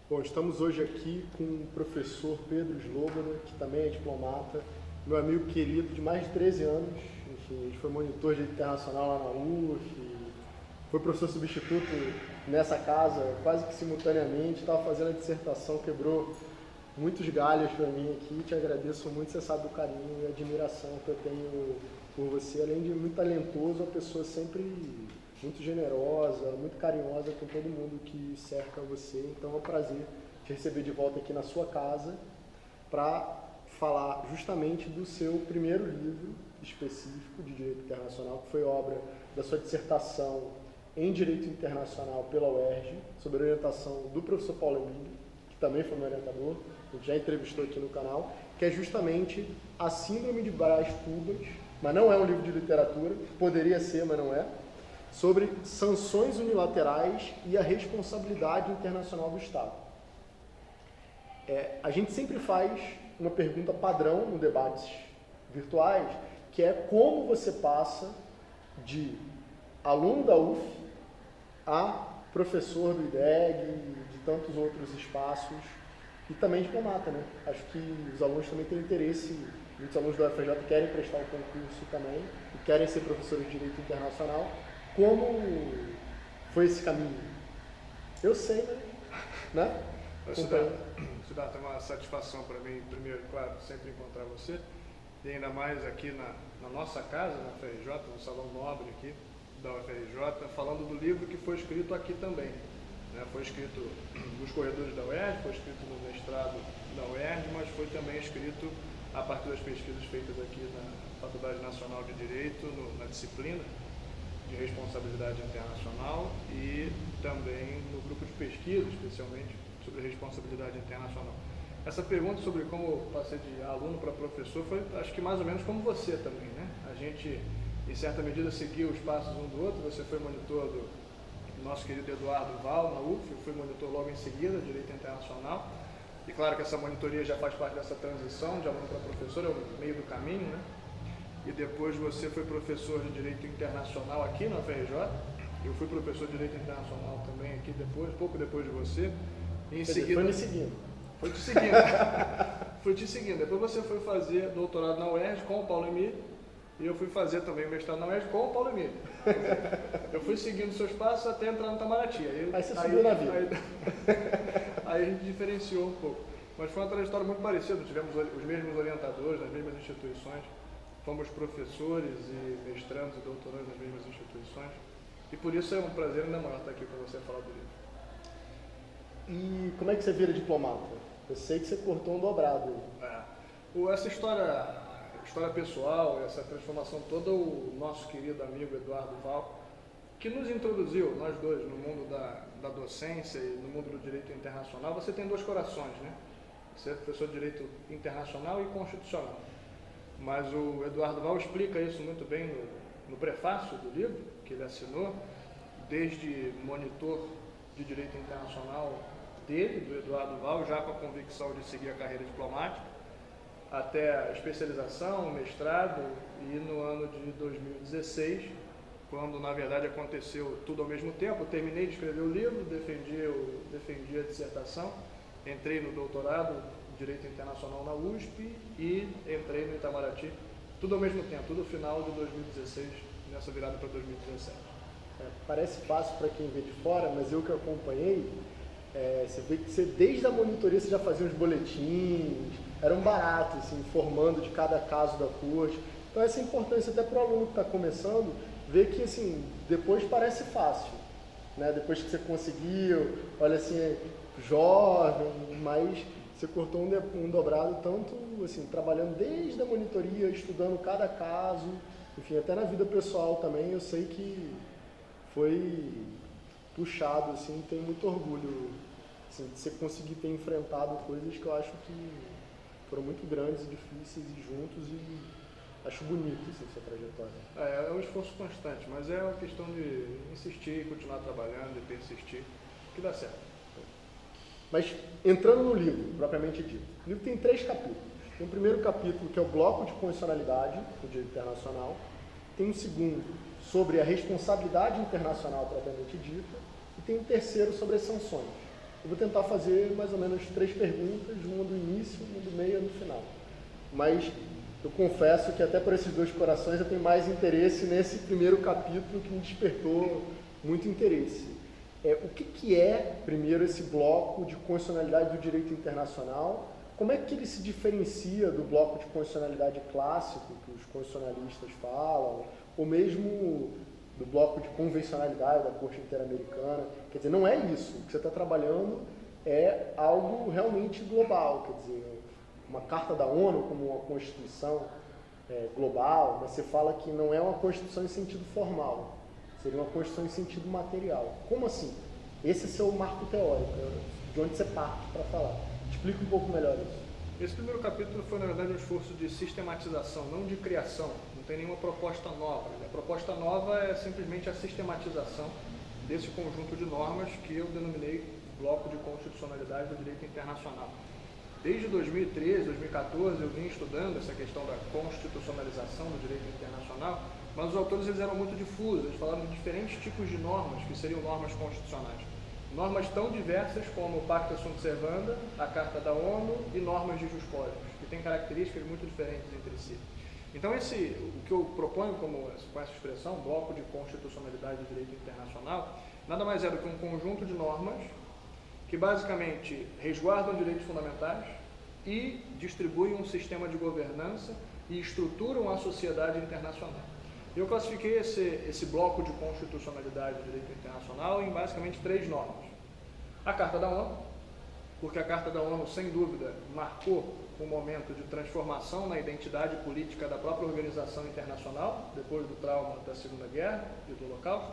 Bom, estamos hoje aqui com o professor Pedro Slobodner, que também é diplomata, meu amigo querido de mais de 13 anos. Enfim, a gente foi monitor de internacional lá na UF, foi professor substituto nessa casa quase que simultaneamente, estava fazendo a dissertação, quebrou muitos galhos para mim aqui. Te agradeço muito, você sabe do carinho e admiração que eu tenho por você. Além de muito talentoso, uma pessoa sempre muito generosa, muito carinhosa com todo mundo que cerca você. Então é um prazer te receber de volta aqui na sua casa para falar justamente do seu primeiro livro específico de Direito Internacional, que foi obra da sua dissertação em Direito Internacional pela UERJ, sob a orientação do professor Paulo Emílio, que também foi meu orientador, a gente já entrevistou aqui no canal, que é justamente a Síndrome de Brás Cubas, mas não é um livro de literatura, poderia ser, mas não é, sobre sanções unilaterais e a responsabilidade internacional do Estado. A gente sempre faz uma pergunta padrão no debates virtuais, que é como você passa de aluno da UF a professor do IDEG, de tantos outros espaços, e também diplomata, né? Acho que os alunos também têm interesse, muitos alunos da UFRJ querem prestar o concurso também, e querem ser professores de Direito Internacional. Como foi esse caminho? Eu sei, né? Siddhartha, é uma satisfação para mim, primeiro, claro, sempre encontrar você, e ainda mais aqui na nossa casa, na UFRJ, no Salão Nobre aqui da UFRJ, falando do livro que foi escrito aqui também. Né? Foi escrito nos corredores da UERJ, foi escrito no mestrado da UERJ, mas foi também escrito a partir das pesquisas feitas aqui na Faculdade Nacional de Direito, na disciplina de responsabilidade internacional e também no grupo de pesquisa, especialmente sobre responsabilidade internacional. Essa pergunta sobre como passei de aluno para professor foi, acho que mais ou menos como você também, né? A gente, em certa medida, seguiu os passos um do outro. Você foi monitor do nosso querido Eduardo Val, na UF, eu fui monitor logo em seguida, Direito Internacional. E claro que essa monitoria já faz parte dessa transição de aluno para professor, é o meio do caminho, né? E depois você foi professor de Direito Internacional aqui na UFRJ. Eu fui professor de Direito Internacional também aqui depois, pouco depois de você. E em seguida, foi me seguindo. Foi te seguindo. Fui te seguindo. Depois você foi fazer doutorado na UERJ com o Paulo Emílio. E eu fui fazer também o mestrado na UERJ com o Paulo Emílio. Eu fui seguindo seus passos até entrar no Itamaraty. Aí você subiu na vida. Aí a gente diferenciou um pouco. Mas foi uma trajetória muito parecida. Tivemos os mesmos orientadores nas mesmas instituições. Fomos professores e mestrandos e doutorandos nas mesmas instituições. E por isso é um prazer ainda maior estar aqui com você falar do livro. E como é que você vira diplomata? Eu sei que você cortou um dobrado. Essa história pessoal, essa transformação toda, o nosso querido amigo Eduardo Val, que nos introduziu, nós dois, no mundo da docência e no mundo do direito internacional. Você tem dois corações, né? Você é professor de direito internacional e constitucional. Mas o Eduardo Val explica isso muito bem no prefácio do livro, que ele assinou, desde monitor de direito internacional dele, do Eduardo Val, já com a convicção de seguir a carreira diplomática, até a especialização, o mestrado, e no ano de 2016, quando na verdade aconteceu tudo ao mesmo tempo, eu terminei de escrever o livro, defendi a dissertação, entrei no doutorado Direito Internacional na USP e entrei no Itamaraty, tudo ao mesmo tempo, tudo no final de 2016, nessa virada para 2017. Parece fácil para quem vê de fora, mas eu que acompanhei, você vê que desde a monitoria você já fazia uns boletins, era um barato, assim, informando de cada caso da corte. Então essa importância até para o aluno que está começando, ver que assim, depois parece fácil, né? Depois que você conseguiu, olha assim, jovem, mas você cortou um dobrado tanto assim, trabalhando desde a monitoria, estudando cada caso, enfim, até na vida pessoal também, eu sei que foi puxado, assim, tenho muito orgulho assim, de você conseguir ter enfrentado coisas que eu acho que foram muito grandes e difíceis e juntos, e acho bonito assim, sua trajetória. É um esforço constante, mas é uma questão de insistir, continuar trabalhando, de persistir, que dá certo. Mas entrando no livro, propriamente dito, o livro tem 3 capítulos. Tem um primeiro capítulo que é o bloco de condicionalidade do direito internacional, tem um segundo sobre a responsabilidade internacional propriamente dita e tem um terceiro sobre as sanções. Eu vou tentar fazer mais ou menos 3 perguntas, uma do início, uma do meio e uma do final. Mas eu confesso que até por esses 2 corações eu tenho mais interesse nesse primeiro capítulo que me despertou muito interesse. O que é, primeiro, esse bloco de condicionalidade do direito internacional? Como é que ele se diferencia do bloco de condicionalidade clássico que os constitucionalistas falam, ou mesmo do bloco de convencionalidade da Corte Interamericana? Quer dizer, não é isso. O que você está trabalhando é algo realmente global, quer dizer, uma Carta da ONU como uma Constituição global, mas você fala que não é uma Constituição em sentido formal, seria uma Constituição em sentido material. Como assim? Esse é seu marco teórico, de onde você parte para falar. Explica um pouco melhor isso. Esse primeiro capítulo foi, na verdade, um esforço de sistematização, não de criação. Não tem nenhuma proposta nova. A proposta nova é simplesmente a sistematização desse conjunto de normas que eu denominei bloco de constitucionalidade do direito internacional. Desde 2013, 2014, eu vim estudando essa questão da constitucionalização do direito internacional, mas os autores eles eram muito difusos, eles falavam de diferentes tipos de normas que seriam normas constitucionais. Normas tão diversas como o Pacta Sunt Servanda, a Carta da ONU e normas de Jus Collens, que têm características muito diferentes entre si. Então, o que eu proponho com essa expressão, bloco de constitucionalidade do direito internacional, nada mais é do que um conjunto de normas que basicamente resguardam direitos fundamentais e distribuem um sistema de governança e estruturam a sociedade internacional. Eu classifiquei esse bloco de constitucionalidade do direito internacional em basicamente 3 normas. A Carta da ONU, porque a Carta da ONU, sem dúvida, marcou um momento de transformação na identidade política da própria organização internacional, depois do trauma da Segunda Guerra e do Holocausto.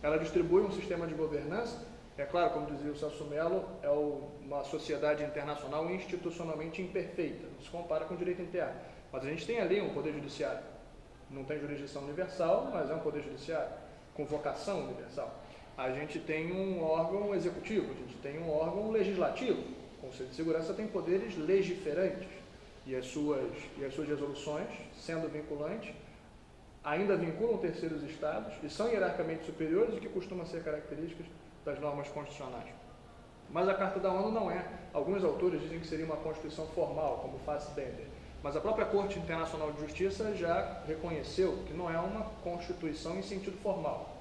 Ela distribui um sistema de governança. É claro, como dizia o Celso Mello, é uma sociedade internacional institucionalmente imperfeita, não se compara com o direito interno. Mas a gente tem ali um poder judiciário. Não tem jurisdição universal, mas é um poder judiciário, com vocação universal. A gente tem um órgão executivo, a gente tem um órgão legislativo. O Conselho de Segurança tem poderes legiferantes e as suas resoluções, sendo vinculantes, ainda vinculam terceiros estados e são hierarquicamente superiores, o que costuma ser características das normas constitucionais. Mas a Carta da ONU não é. Alguns autores dizem que seria uma Constituição formal, como Fassbender. Mas a própria Corte Internacional de Justiça já reconheceu que não é uma Constituição em sentido formal.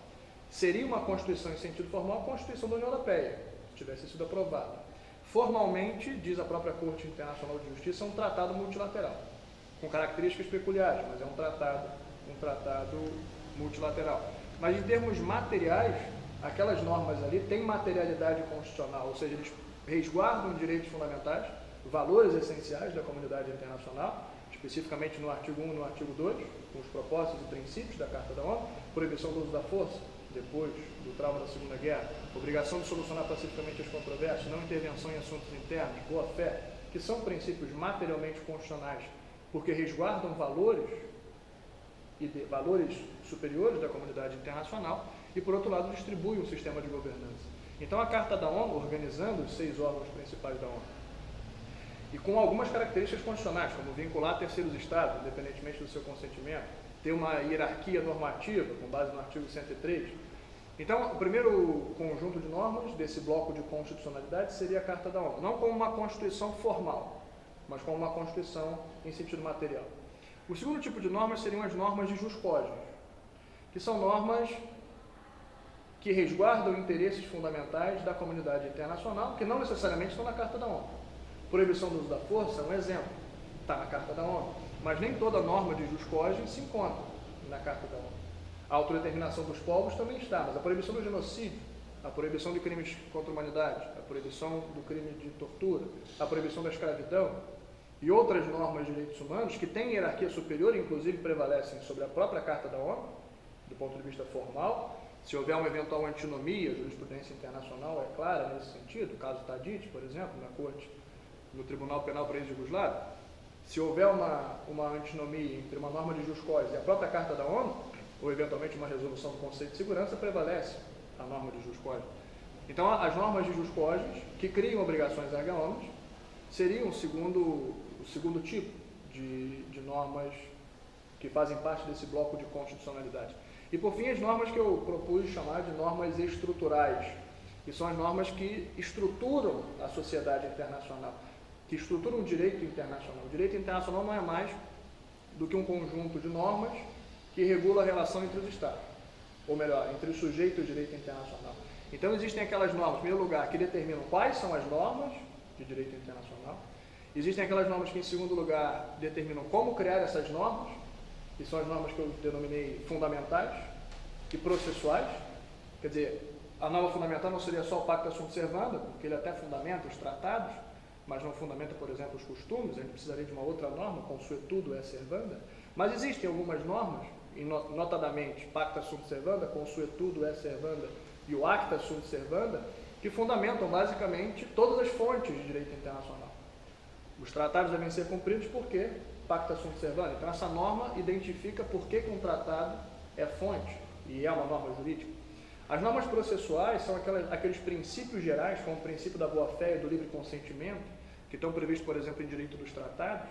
Seria uma Constituição em sentido formal a Constituição da União Europeia, se tivesse sido aprovada. Formalmente, diz a própria Corte Internacional de Justiça, é um tratado multilateral, com características peculiares, mas é um tratado multilateral. Mas em termos materiais, aquelas normas ali têm materialidade constitucional, ou seja, eles resguardam direitos fundamentais, valores essenciais da comunidade internacional, especificamente no artigo 1 e no artigo 2, com os propósitos e princípios da Carta da ONU, proibição do uso da força, depois do trauma da Segunda Guerra, obrigação de solucionar pacificamente as controvérsias, não intervenção em assuntos internos, boa-fé, que são princípios materialmente constitucionais, porque resguardam valores superiores da comunidade internacional e, por outro lado, distribuem um sistema de governança. Então, a Carta da ONU, organizando os 6 órgãos principais da ONU, e com algumas características constitucionais, como vincular terceiros estados, independentemente do seu consentimento, ter uma hierarquia normativa, com base no artigo 103. Então, o primeiro conjunto de normas desse bloco de constitucionalidade seria a Carta da ONU, não como uma Constituição formal, mas como uma Constituição em sentido material. O segundo tipo de normas seriam as normas de jus cogens, que são normas que resguardam interesses fundamentais da comunidade internacional, que não necessariamente estão na Carta da ONU. Proibição do uso da força é um exemplo, está na Carta da ONU, mas nem toda norma de jus cogens se encontra na Carta da ONU. A autodeterminação dos povos também está, mas a proibição do genocídio, a proibição de crimes contra a humanidade, a proibição do crime de tortura, a proibição da escravidão e outras normas de direitos humanos que têm hierarquia superior e inclusive prevalecem sobre a própria Carta da ONU, do ponto de vista formal. Se houver uma eventual antinomia, a jurisprudência internacional é clara nesse sentido, o caso Tadic, por exemplo, no Tribunal Penal para ex-Jugoslávio, se houver uma antinomia entre uma norma de jus cogens e a própria Carta da ONU, ou eventualmente uma resolução do Conselho de Segurança, prevalece a norma de jus cogens. Então, as normas de jus cogens, que criam obrigações erga omnes, seriam, segundo segundo tipo de normas que fazem parte desse bloco de constitucionalidade. E, por fim, as normas que eu propus chamar de normas estruturais, que são as normas que estruturam a sociedade internacional, que estruturam o direito internacional. O direito internacional não é mais do que um conjunto de normas que regula a relação entre os Estados, ou melhor, entre os sujeitos do direito internacional. Então, existem aquelas normas, em primeiro lugar, que determinam quais são as normas de direito internacional. Existem aquelas normas que, em segundo lugar, determinam como criar essas normas, que são as normas que eu denominei fundamentais e processuais. Quer dizer, a norma fundamental não seria só o Pacta Sunt Servanda, porque ele até fundamenta os tratados, mas não fundamenta, por exemplo, os costumes. A gente precisaria de uma outra norma, consuetudo et servanda. Mas existem algumas normas, e notadamente Pacta Sunt Servanda, consuetudo et servanda e o Acta Sunt Servanda, que fundamentam basicamente todas as fontes de direito internacional. Os tratados devem ser cumpridos porque Pacta Sunt Servanda. Então, essa norma identifica por que um tratado é fonte e é uma norma jurídica. As normas processuais são aqueles princípios gerais, como o princípio da boa-fé e do livre consentimento, que estão previstos, por exemplo, em direito dos tratados,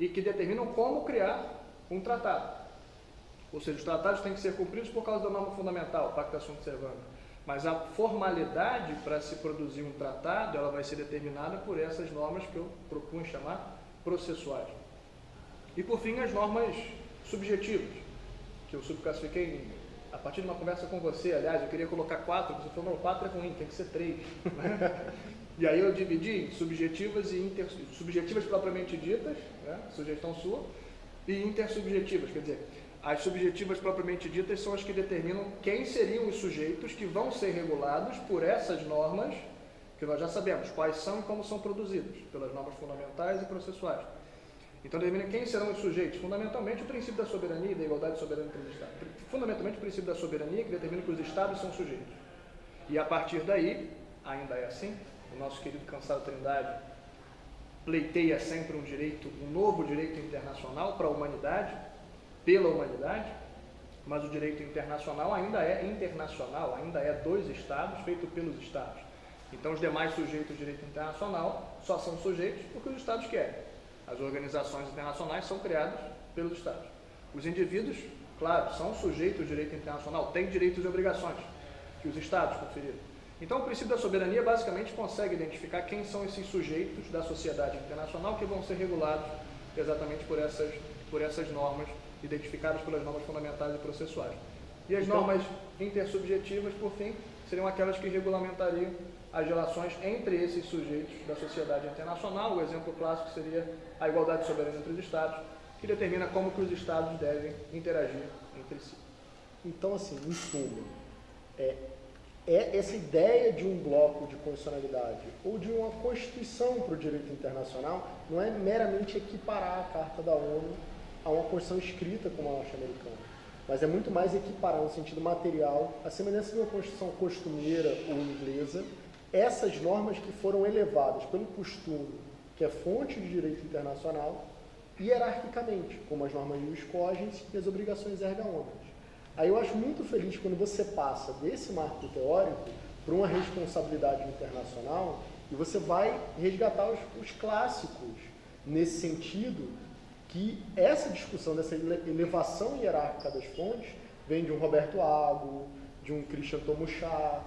e que determinam como criar um tratado. Ou seja, os tratados têm que ser cumpridos por causa da norma fundamental, Pacta Sunt Servanda. Mas a formalidade para se produzir um tratado, ela vai ser determinada por essas normas que eu propunha chamar processuais. E, por fim, as normas subjetivas, que eu subclassifiquei a partir de uma conversa com você. Aliás, eu queria colocar 4, você falou, não, 4 é ruim, tem que ser 3. Né? E aí eu dividi em subjetivas e subjetivas propriamente ditas, né? Sugestão sua, e intersubjetivas, quer dizer, as subjetivas propriamente ditas são as que determinam quem seriam os sujeitos que vão ser regulados por essas normas, que nós já sabemos quais são e como são produzidas, pelas normas fundamentais e processuais. Então, determina quem serão os sujeitos. Fundamentalmente, o princípio da soberania e da igualdade soberana entre os Estados. Fundamentalmente, o princípio da soberania, que determina que os Estados são sujeitos. E, a partir daí, ainda é assim, o nosso querido Cansado Trindade pleiteia sempre um novo direito internacional para a humanidade, pela humanidade, mas o direito internacional ainda é internacional, ainda é dos Estados, feito pelos Estados. Então, os demais sujeitos do direito internacional só são sujeitos porque os Estados querem. As organizações internacionais são criadas pelos Estados. Os indivíduos, claro, são sujeitos do direito internacional, têm direitos e obrigações que os Estados conferiram. Então, o princípio da soberania basicamente consegue identificar quem são esses sujeitos da sociedade internacional que vão ser regulados exatamente por essas normas, identificadas pelas normas fundamentais e processuais. E as normas intersubjetivas, por fim, seriam aquelas que regulamentariam as relações entre esses sujeitos da sociedade internacional. O exemplo clássico seria a igualdade soberana entre os Estados, que determina como que os Estados devem interagir entre si. Então, assim, em suma, essa ideia de um bloco de constitucionalidade ou de uma constituição para o direito internacional não é meramente equiparar a Carta da ONU a uma Constituição escrita como a norte-americana, mas é muito mais equiparar no sentido material, a semelhança de uma Constituição costumeira ou inglesa, essas normas que foram elevadas pelo costume, que é fonte de direito internacional, hierarquicamente, como as normas de ius cogens e as obrigações erga omnes. Aí eu acho muito feliz quando você passa desse marco teórico para uma responsabilidade internacional e você vai resgatar os clássicos nesse sentido, que essa discussão dessa elevação hierárquica das fontes vem de um Roberto Ago, de um Christian Tomuchar,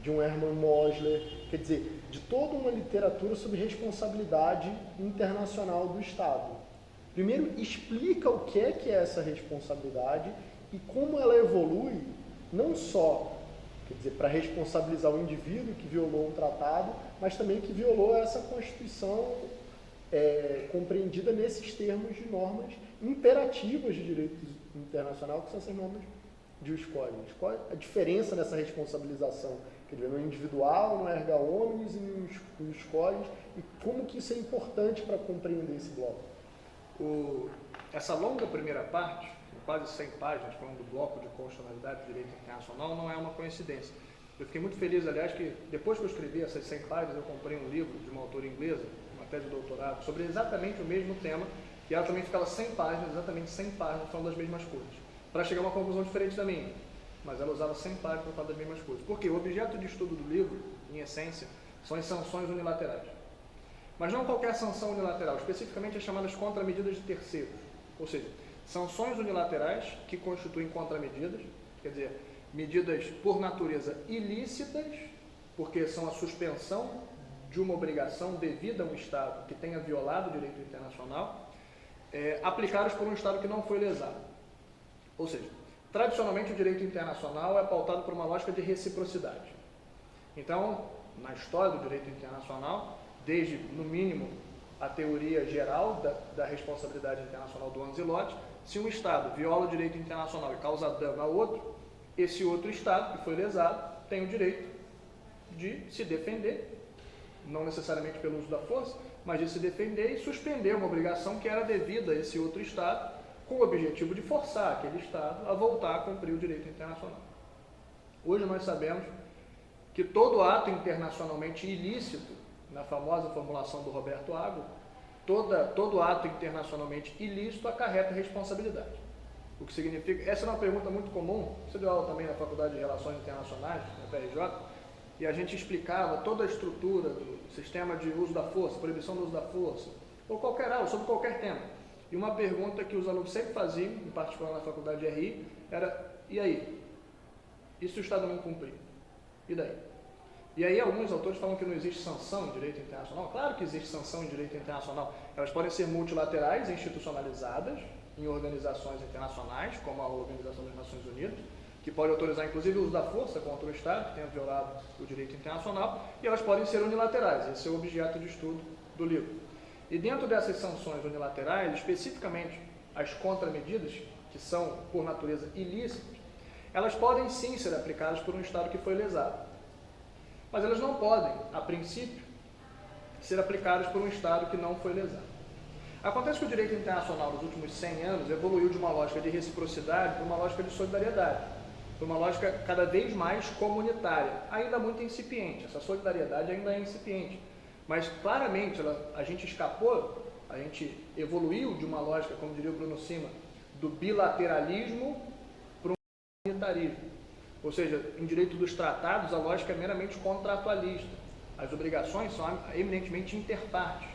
de um Hermann Mosler, quer dizer, de toda uma literatura sobre responsabilidade internacional do Estado. Primeiro, explica o que é essa responsabilidade e como ela evolui, não só, quer dizer, para responsabilizar o indivíduo que violou um tratado, mas também que violou essa Constituição compreendida nesses termos de normas imperativas de direito internacional, que são essas normas de ius cogens. Qual a diferença nessa responsabilização? Quer dizer, no individual, no erga omnes e no ius cogens, e como que isso é importante para compreender esse bloco? Essa longa primeira parte, quase 100 páginas, falando do bloco de constitucionalidade do direito internacional, não é uma coincidência. Eu fiquei muito feliz, aliás, que depois que eu escrevi essas 100 páginas, eu comprei um livro de uma autora inglesa, uma tese de doutorado, sobre exatamente o mesmo tema, e ela também ficava 100 páginas, exatamente 100 páginas, falando das mesmas coisas, para chegar a uma conclusão diferente da minha. Mas ela usava 100 páginas para falar das mesmas coisas. Porque o objeto de estudo do livro, em essência, são as sanções unilaterais. Mas não qualquer sanção unilateral, especificamente as chamadas contramedidas de terceiros. Ou seja, sanções unilaterais que constituem contramedidas, quer dizer, medidas por natureza ilícitas, porque são a suspensão de uma obrigação devida a um Estado que tenha violado o direito internacional, aplicadas por um Estado que não foi lesado. Ou seja, tradicionalmente o direito internacional é pautado por uma lógica de reciprocidade. Então, na história do direito internacional, desde, no mínimo, a teoria geral da responsabilidade internacional do Ancelotti, se um Estado viola o direito internacional e causa dano a outro, esse outro Estado que foi lesado tem o direito de se defender, não necessariamente pelo uso da força, mas de se defender e suspender uma obrigação que era devida a esse outro Estado, com o objetivo de forçar aquele Estado a voltar a cumprir o direito internacional. Hoje nós sabemos que todo ato internacionalmente ilícito, na famosa formulação do Roberto Água, todo ato internacionalmente ilícito acarreta responsabilidade. O que significa, essa é uma pergunta muito comum, você deu aula também na Faculdade de Relações Internacionais, na FRJ, e a gente explicava toda a estrutura do sistema de uso da força, proibição do uso da força, ou qualquer aula, sobre qualquer tema. E uma pergunta que os alunos sempre faziam, em particular na Faculdade de RI, era, e aí? E se o Estado não cumprir? E daí? E aí alguns autores falam que não existe sanção em direito internacional. Claro que existe sanção em direito internacional. Elas podem ser multilaterais, institucionalizadas, em organizações internacionais, como a Organização das Nações Unidas, que pode autorizar inclusive o uso da força contra o Estado que tenha violado o direito internacional, e elas podem ser unilaterais. Esse é o objeto de estudo do livro. E dentro dessas sanções unilaterais, especificamente as contramedidas, que são por natureza ilícitas, elas podem sim ser aplicadas por um Estado que foi lesado. Mas elas não podem, a princípio, ser aplicadas por um Estado que não foi lesado. Acontece que o direito internacional nos últimos 100 anos evoluiu de uma lógica de reciprocidade para uma lógica de solidariedade, para uma lógica cada vez mais comunitária, ainda muito incipiente. Essa solidariedade ainda é incipiente, mas claramente a gente escapou, a gente evoluiu de uma lógica, como diria o Bruno Sima, do bilateralismo para um comunitarismo. Ou seja, em direito dos tratados, a lógica é meramente contratualista. As obrigações são eminentemente interpartes.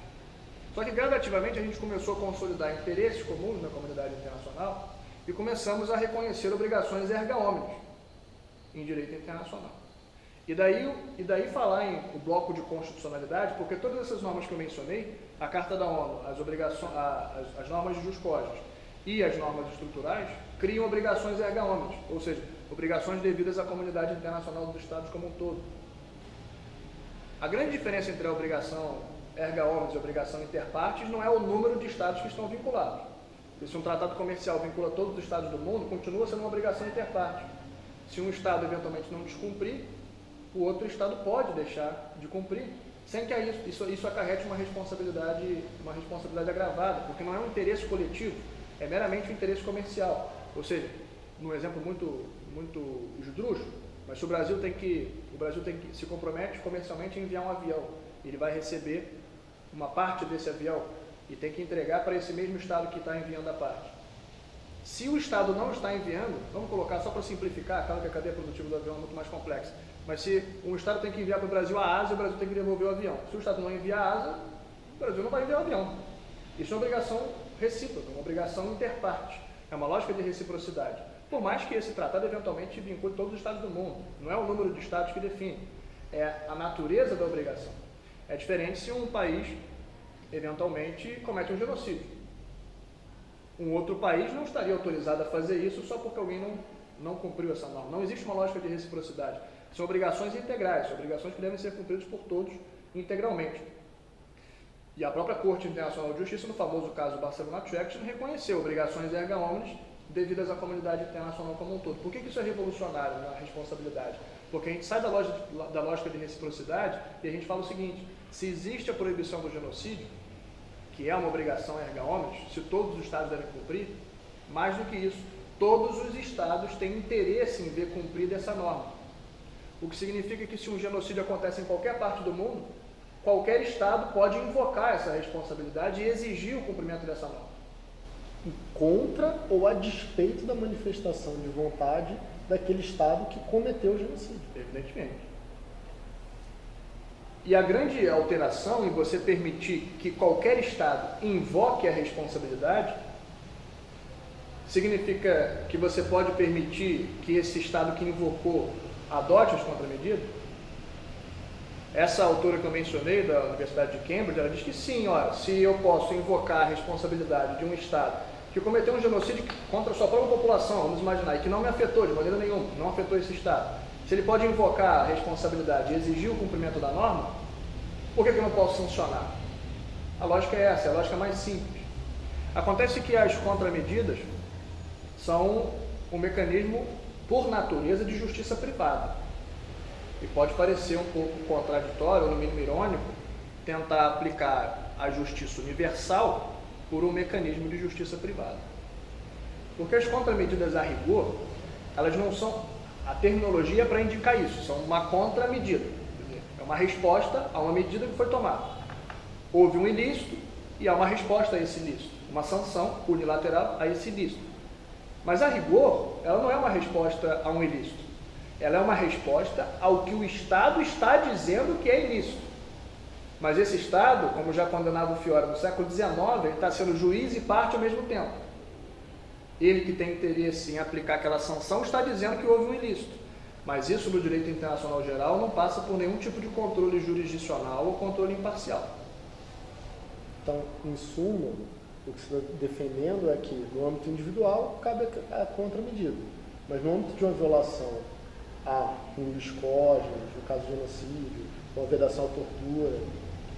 Só que gradativamente a gente começou a consolidar interesses comuns na comunidade internacional e começamos a reconhecer obrigações erga omnes em direito internacional. E daí falar em o bloco de constitucionalidade, porque todas essas normas que eu mencionei, a Carta da ONU, as normas de jus cogens e as normas estruturais, criam obrigações erga omnes, ou seja, obrigações devidas à comunidade internacional dos Estados como um todo. A grande diferença entre a obrigação erga omnes e a obrigação interpartes não é o número de Estados que estão vinculados. Se um tratado comercial vincula todos os Estados do mundo, continua sendo uma obrigação interparte. Se um Estado eventualmente não descumprir, o outro Estado pode deixar de cumprir, sem que isso acarrete uma responsabilidade agravada, porque não é um interesse coletivo, é meramente um interesse comercial. Ou seja, num exemplo muito esdrúxulo, mas se o Brasil se compromete comercialmente a enviar um avião, ele vai receber uma parte desse avião e tem que entregar para esse mesmo Estado que está enviando a parte. Se o Estado não está enviando, vamos colocar só para simplificar, claro que a cadeia produtiva do avião é muito mais complexa, mas se um Estado tem que enviar para o Brasil a asa, o Brasil tem que devolver o avião. Se o Estado não enviar a asa, o Brasil não vai enviar o avião. Isso é uma obrigação recíproca, uma obrigação interparte. É uma lógica de reciprocidade. Por mais que esse tratado eventualmente vincule todos os Estados do mundo. Não é o número de Estados que define, é a natureza da obrigação. É diferente se um país, eventualmente, comete um genocídio. Um outro país não estaria autorizado a fazer isso só porque alguém não cumpriu essa norma. Não existe uma lógica de reciprocidade. São obrigações integrais, são obrigações que devem ser cumpridas por todos integralmente. E a própria Corte Internacional de Justiça, no famoso caso Barcelona Action, reconheceu obrigações erga omnes devidas à comunidade internacional como um todo. Por que isso é revolucionário na responsabilidade? Porque a gente sai da lógica de reciprocidade e a gente fala o seguinte: se existe a proibição do genocídio, que é uma obrigação erga omnes, se todos os Estados devem cumprir, mais do que isso, todos os Estados têm interesse em ver cumprida essa norma. O que significa que se um genocídio acontece em qualquer parte do mundo, qualquer Estado pode invocar essa responsabilidade e exigir o cumprimento dessa norma. Contra ou a despeito da manifestação de vontade daquele Estado que cometeu o genocídio. Evidentemente. E a grande alteração em você permitir que qualquer Estado invoque a responsabilidade significa que você pode permitir que esse Estado que invocou adote as contramedidas? Essa autora que eu mencionei, da Universidade de Cambridge, ela diz que sim, olha, se eu posso invocar a responsabilidade de um Estado que cometeu um genocídio contra a sua própria população, vamos imaginar, e que não me afetou de maneira nenhuma, não afetou esse Estado, se ele pode invocar a responsabilidade e exigir o cumprimento da norma, por que eu não posso sancionar? A lógica é essa, é a lógica mais simples. Acontece que as contramedidas são um mecanismo, por natureza, de justiça privada. E pode parecer um pouco contraditório, ou no mínimo irônico, tentar aplicar a justiça universal por um mecanismo de justiça privada. Porque as contramedidas a rigor, elas não são, a terminologia é para indicar isso, são uma contramedida. É uma resposta a uma medida que foi tomada. Houve um ilícito e há uma resposta a esse ilícito, uma sanção unilateral a esse ilícito. Mas a rigor, ela não é uma resposta a um ilícito. Ela é uma resposta ao que o Estado está dizendo que é ilícito. Mas esse Estado, como já condenava o Fiore no século XIX, ele está sendo juiz e parte ao mesmo tempo. Ele que tem interesse em aplicar aquela sanção está dizendo que houve um ilícito. Mas isso no direito internacional geral não passa por nenhum tipo de controle jurisdicional ou controle imparcial. Então, em suma, o que você está defendendo é que no âmbito individual cabe a contramedida. Mas no âmbito de uma violação a um discórdia, no caso de genocídio, uma vedação à tortura,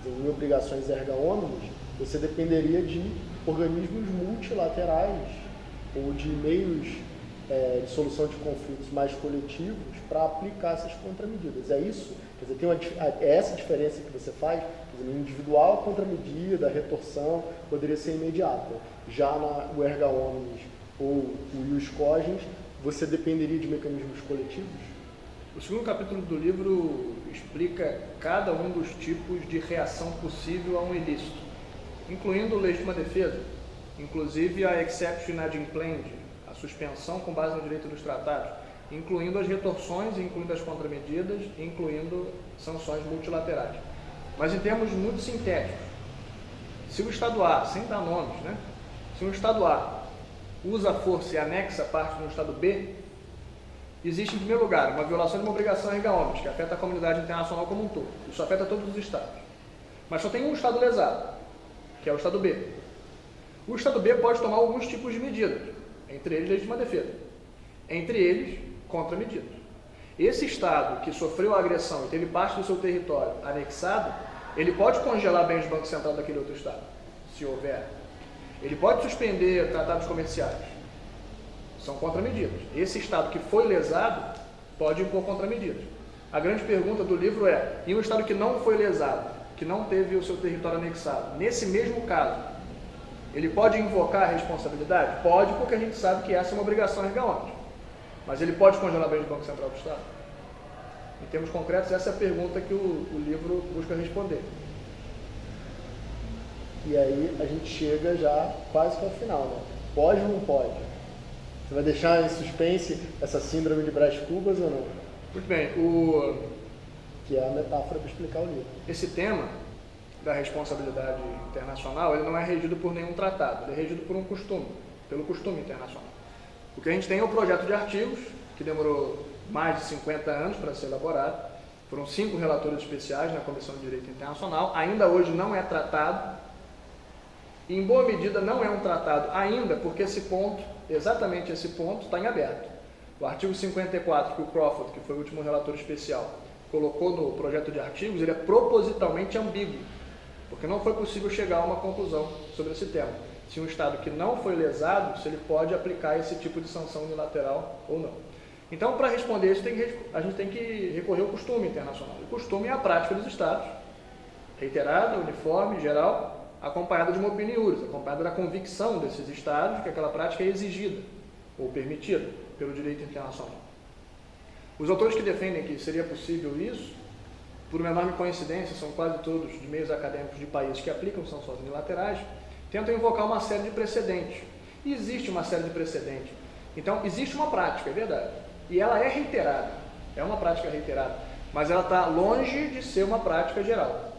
em obrigações erga omnes, você dependeria de organismos multilaterais ou de meios de solução de conflitos mais coletivos para aplicar essas contramedidas. É isso? Quer dizer, é essa diferença que você faz? Quer dizer, no individual, a contramedida, a retorção poderia ser imediata. Já o erga omnes ou o ius cogens, você dependeria de mecanismos coletivos? O segundo capítulo do livro explica cada um dos tipos de reação possível a um ilícito, incluindo legítima defesa, inclusive a exception ad implendi, a suspensão com base no direito dos tratados, incluindo as retorções, incluindo as contramedidas, incluindo sanções multilaterais. Mas em termos muito sintéticos, se o Estado A, sem dar nomes, né? Se um Estado A usa força e anexa parte de um Estado B, existe, em primeiro lugar, uma violação de uma obrigação erga omnes, que afeta a comunidade internacional como um todo. Isso afeta todos os Estados. Mas só tem um Estado lesado, que é o Estado B. O Estado B pode tomar alguns tipos de medidas, entre eles legítima defesa, entre eles contramedidas. Esse Estado que sofreu a agressão e teve parte do seu território anexado, ele pode congelar bens do Banco Central daquele outro Estado, se houver. Ele pode suspender tratados comerciais. São contramedidas. Esse Estado que foi lesado pode impor contramedidas. A grande pergunta do livro é, e um Estado que não foi lesado, que não teve o seu território anexado, nesse mesmo caso, ele pode invocar a responsabilidade? Pode, porque a gente sabe que essa é uma obrigação erga omnes. Mas ele pode congelar bens do Banco Central do Estado? Em termos concretos, essa é a pergunta que o livro busca responder. E aí a gente chega já quase que ao final, né? Pode ou não pode? Você vai deixar em suspense essa síndrome de Brás Cubas ou não? Muito bem. Que é a metáfora para explicar o livro. Esse tema da responsabilidade internacional, ele não é regido por nenhum tratado, ele é regido por um costume, pelo costume internacional. O que a gente tem é o projeto de artigos, que demorou mais de 50 anos para ser elaborado. Foram 5 relatores especiais na Comissão de Direito Internacional. Ainda hoje não é tratado. E, em boa medida, não é um tratado ainda, porque esse ponto, exatamente esse ponto, está em aberto. O artigo 54, que o Crawford, que foi o último relator especial, colocou no projeto de artigos, ele é propositalmente ambíguo, porque não foi possível chegar a uma conclusão sobre esse tema. Se um Estado que não foi lesado, se ele pode aplicar esse tipo de sanção unilateral ou não. Então, para responder isso, a gente tem que recorrer ao costume internacional. O costume é a prática dos Estados, reiterada, uniforme, geral, acompanhada de uma opinião iuris, acompanhada da convicção desses Estados de que aquela prática é exigida ou permitida pelo direito internacional. Os autores que defendem que seria possível isso, por uma enorme coincidência, são quase todos de meios acadêmicos de países que aplicam sanções unilaterais, tentam invocar uma série de precedentes. E existe uma série de precedentes. Então, existe uma prática, é verdade. E ela é reiterada. É uma prática reiterada. mas ela está longe de ser uma prática geral.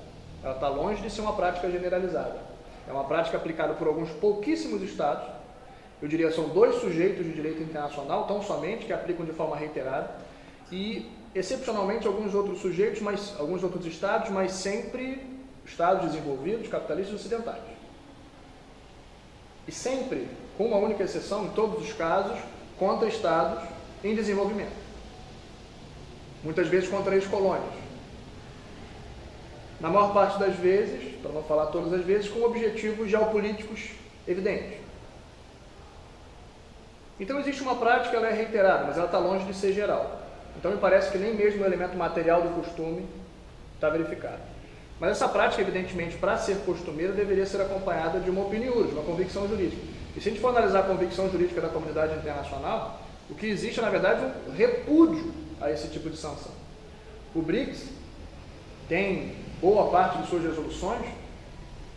Ela está longe de ser uma prática generalizada. É uma prática aplicada por alguns pouquíssimos estados. Eu diria são 2 sujeitos de direito internacional, tão somente, que aplicam de forma reiterada, e excepcionalmente alguns outros sujeitos, alguns outros estados, mas sempre estados desenvolvidos, capitalistas ocidentais. E sempre, com uma única exceção, em todos os casos, contra estados em desenvolvimento. Muitas vezes contra ex-colônias. Na maior parte das vezes, para não falar todas as vezes, com objetivos geopolíticos evidentes. Então existe uma prática, ela é reiterada, mas ela está longe de ser geral. Então me parece que nem mesmo o elemento material do costume está verificado. Mas essa prática, evidentemente, para ser costumeira, deveria ser acompanhada de uma opinião, de uma convicção jurídica. E se a gente for analisar a convicção jurídica da comunidade internacional, o que existe é, na verdade, um repúdio a esse tipo de sanção. O BRICS tem, boa parte de suas resoluções,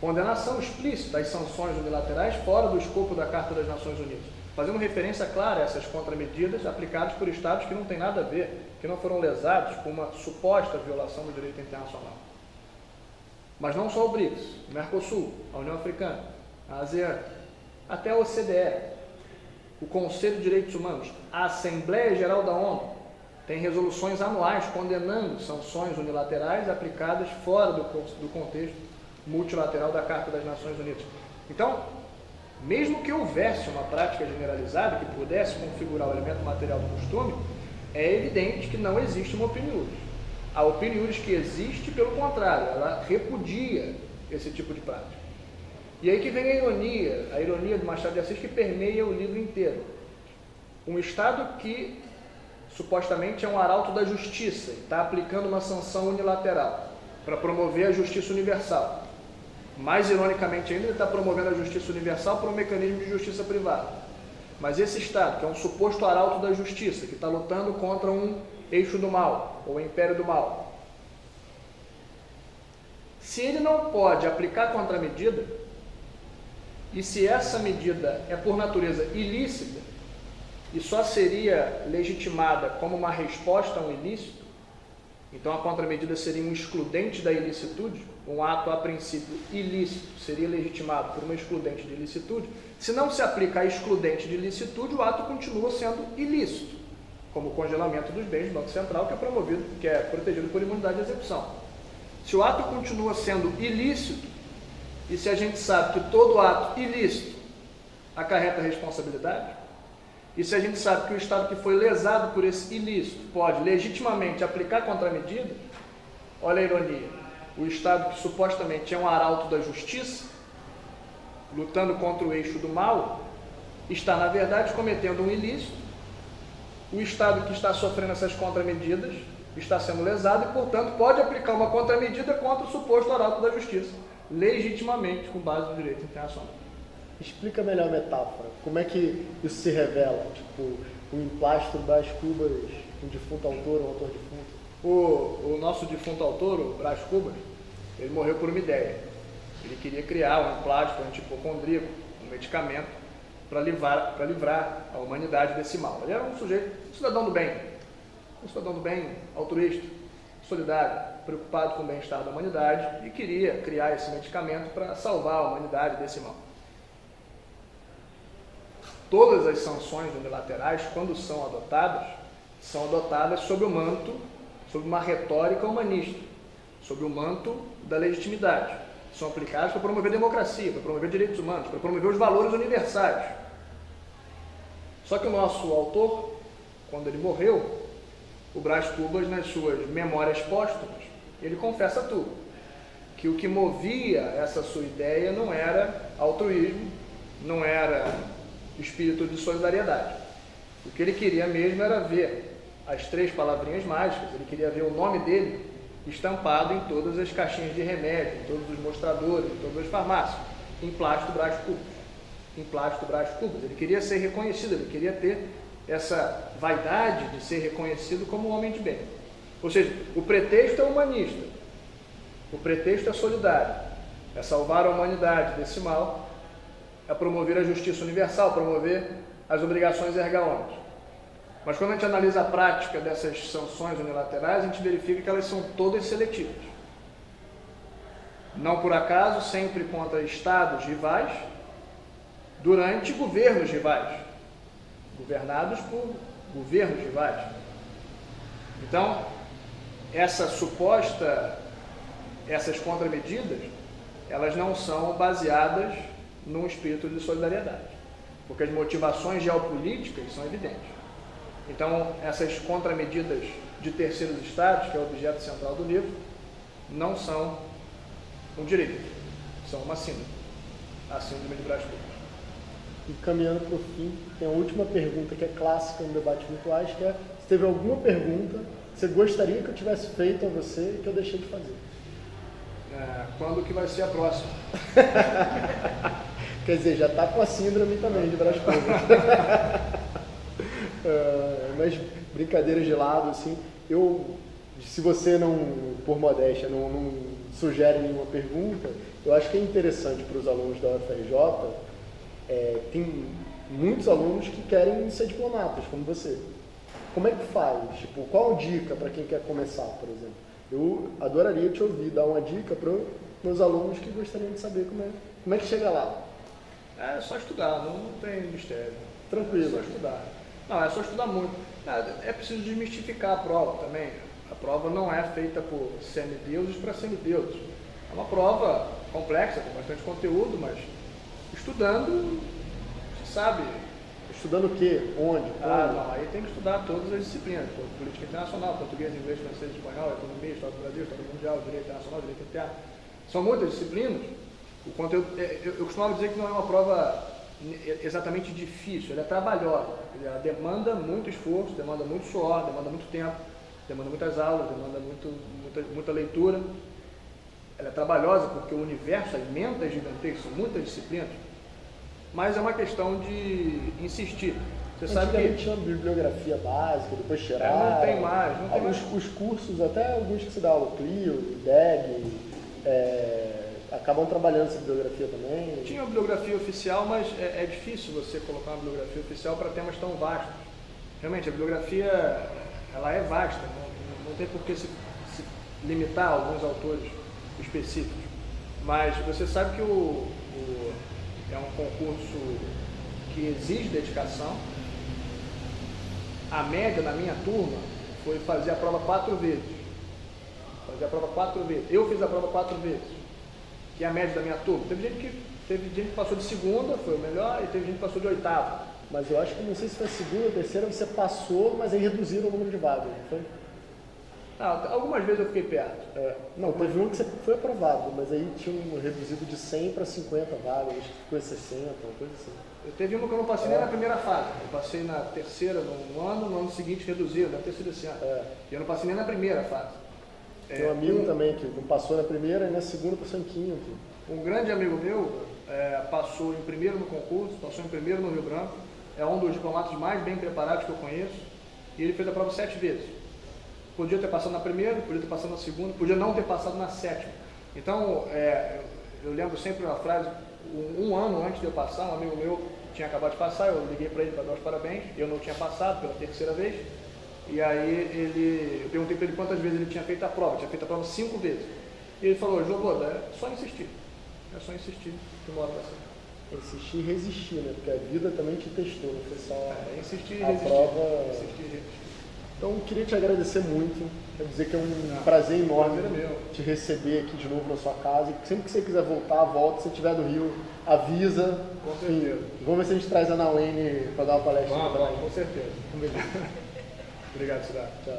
condenação explícita às sanções unilaterais fora do escopo da Carta das Nações Unidas, fazendo referência clara a essas contramedidas aplicadas por estados que não têm nada a ver, que não foram lesados por uma suposta violação do direito internacional. Mas não só o BRICS, o Mercosul, a União Africana, a ASEAN, até a OCDE, o Conselho de Direitos Humanos, a Assembleia Geral da ONU, tem resoluções anuais condenando sanções unilaterais aplicadas fora do contexto multilateral da Carta das Nações Unidas. Então, mesmo que houvesse uma prática generalizada que pudesse configurar o elemento material do costume, é evidente que não existe uma opinião. A opinião que existe, pelo contrário, ela repudia esse tipo de prática. E aí que vem a ironia do Machado de Assis que permeia o livro inteiro. Um Estado que supostamente é um arauto da justiça e está aplicando uma sanção unilateral para promover a justiça universal. Mais ironicamente ainda, ele está promovendo a justiça universal por um mecanismo de justiça privada. Mas esse Estado, que é um suposto arauto da justiça, que está lutando contra um eixo do mal, ou império do mal, se ele não pode aplicar contramedida, e se essa medida é por natureza ilícita, e só seria legitimada como uma resposta a um ilícito, então a contramedida seria um excludente da ilicitude, um ato a princípio ilícito seria legitimado por uma excludente de ilicitude. Se não se aplica a excludente de ilicitude, o ato continua sendo ilícito, como o congelamento dos bens do Banco Central, que é protegido por imunidade de execução. Se o ato continua sendo ilícito, e se a gente sabe que todo ato ilícito acarreta responsabilidade, e se a gente sabe que o Estado que foi lesado por esse ilícito pode legitimamente aplicar contramedida, olha a ironia, o Estado que supostamente é um arauto da justiça, lutando contra o eixo do mal, está na verdade cometendo um ilícito. O Estado que está sofrendo essas contramedidas está sendo lesado e, portanto, pode aplicar uma contramedida contra o suposto arauto da justiça, legitimamente, com base no direito internacional. Explica melhor a metáfora. Como é que isso se revela? Tipo, o emplastro Brás Cubas, um defunto autor, um autor defunto? O nosso defunto autor, o Brás Cubas, ele morreu por uma ideia. Ele queria criar um emplastro antipocondríaco, um medicamento, para livrar a humanidade desse mal. Ele era um sujeito, um cidadão do bem, altruísta, solidário, preocupado com o bem-estar da humanidade e queria criar esse medicamento para salvar a humanidade desse mal. Todas as sanções unilaterais, quando são adotadas sob o manto, sob uma retórica humanista, sob o manto da legitimidade. São aplicadas para promover democracia, para promover direitos humanos, para promover os valores universais. Só que o nosso autor, quando ele morreu, o Brás Cubas, nas suas memórias póstumas, ele confessa tudo. Que o que movia essa sua ideia não era altruísmo, não era espírito de solidariedade. O que ele queria mesmo era ver as 3 palavrinhas mágicas, ele queria ver o nome dele estampado em todas as caixinhas de remédio, em todos os mostradores, em todas as farmácias, emplasto Brás Cubas. Ele queria ser reconhecido, ele queria ter essa vaidade de ser reconhecido como um homem de bem. Ou seja, o pretexto é humanista, o pretexto é solidário, é salvar a humanidade desse mal, é promover a justiça universal, promover as obrigações erga omnes. Mas quando a gente analisa a prática dessas sanções unilaterais, a gente verifica que elas são todas seletivas. Não por acaso, sempre contra estados rivais, durante governos rivais, governados por governos rivais. Então, essas contramedidas, elas não são baseadas num espírito de solidariedade, porque as motivações geopolíticas são evidentes. Então, essas contramedidas de terceiros estados, que é o objeto central do livro, não são um direito, são uma síndrome, a síndrome de Brás Cubas. E caminhando para o fim, tem a última pergunta que é clássica no debate virtuais, que é: se teve alguma pergunta que você gostaria que eu tivesse feito a você e que eu deixei de fazer? Quando que vai ser a próxima? Quer dizer, já está com a síndrome também de Brás Cubas. Mas brincadeiras de lado, assim, se você não, por modéstia, não sugere nenhuma pergunta, eu acho que é interessante para os alunos da UFRJ. Tem muitos alunos que querem ser diplomatas, como você. Como é que faz? Tipo, qual a dica para quem quer começar, por exemplo? Eu adoraria te ouvir, dar uma dica para os meus alunos que gostariam de saber como é que chega lá. É só estudar, não tem mistério. Tranquilo. É só estudar. Não, é só estudar muito. É preciso desmistificar a prova também. A prova não é feita por semideuses para semideuses. É uma prova complexa, com bastante conteúdo, mas estudando, você sabe. Estudando o quê? Onde? Não, aí tem que estudar todas as disciplinas. Política internacional, português, inglês, francês, espanhol, economia, história do Brasil, história mundial, direito internacional, direito interno. São muitas disciplinas. O conteúdo, eu costumava dizer que não é uma prova exatamente difícil, ela é trabalhosa. Ela demanda muito esforço, demanda muito suor, demanda muito tempo, demanda muitas aulas, demanda muita leitura. Ela é trabalhosa porque o universo, a emenda é gigantesca, são muitas disciplinas. Mas é uma questão de insistir. Você sabe que tinha bibliografia básica, depois tiraram. Não tem mais. Os cursos, até alguns que se dá, o Clio, o DEG, acabam trabalhando essa bibliografia também. Tinha uma bibliografia oficial, mas é difícil você colocar uma bibliografia oficial para temas tão vastos. Realmente, a bibliografia ela é vasta, não tem por que se limitar a alguns autores específicos. Mas você sabe que é um concurso que exige dedicação. A média na minha turma foi fazer a prova 4 vezes. Eu fiz a prova 4 vezes, que é a média da minha turma. Teve gente que passou de segunda, foi o melhor, e teve gente que passou de oitava. Mas eu acho que, não sei se foi a segunda ou a terceira, você passou, mas aí reduziram o número de vagas, não foi? Algumas vezes eu fiquei perto. Não, teve um que você foi aprovado, mas aí tinha reduzido de 100 para 50 vagas, acho que ficou em 60, uma coisa assim. Teve uma que eu não passei nem na primeira fase. Eu passei na terceira no ano seguinte reduziram, deve ter sido esse ano. E eu não passei nem na primeira fase. Tem um amigo também que não passou na primeira e na segunda passou em quinto. Um grande amigo meu passou em primeiro no concurso, passou em primeiro no Rio Branco, é um dos diplomatas mais bem preparados que eu conheço, e ele fez a prova 7 vezes. Podia ter passado na primeira, podia ter passado na segunda, podia não ter passado na sétima. Então, eu lembro sempre uma frase, um ano antes de eu passar, um amigo meu tinha acabado de passar, eu liguei para ele para dar os parabéns, eu não tinha passado pela terceira vez, e aí eu perguntei para ele quantas vezes ele tinha feito a prova, tinha feito a prova 5 vezes. E ele falou: João, é só insistir que uma hora vai ser. Insistir e resistir, né? Porque a vida também te testou, não foi só insistir e a resistir. prova. Insistir e resistir. Então, eu queria te agradecer muito, quero dizer que é um prazer enorme te receber aqui de novo na sua casa. E sempre que você quiser voltar, volta. Se estiver do Rio, avisa. Com certeza. Vamos ver se a gente traz a Nauene para dar uma palestra. Vamos, com certeza. Obrigado, Cidade. Tchau.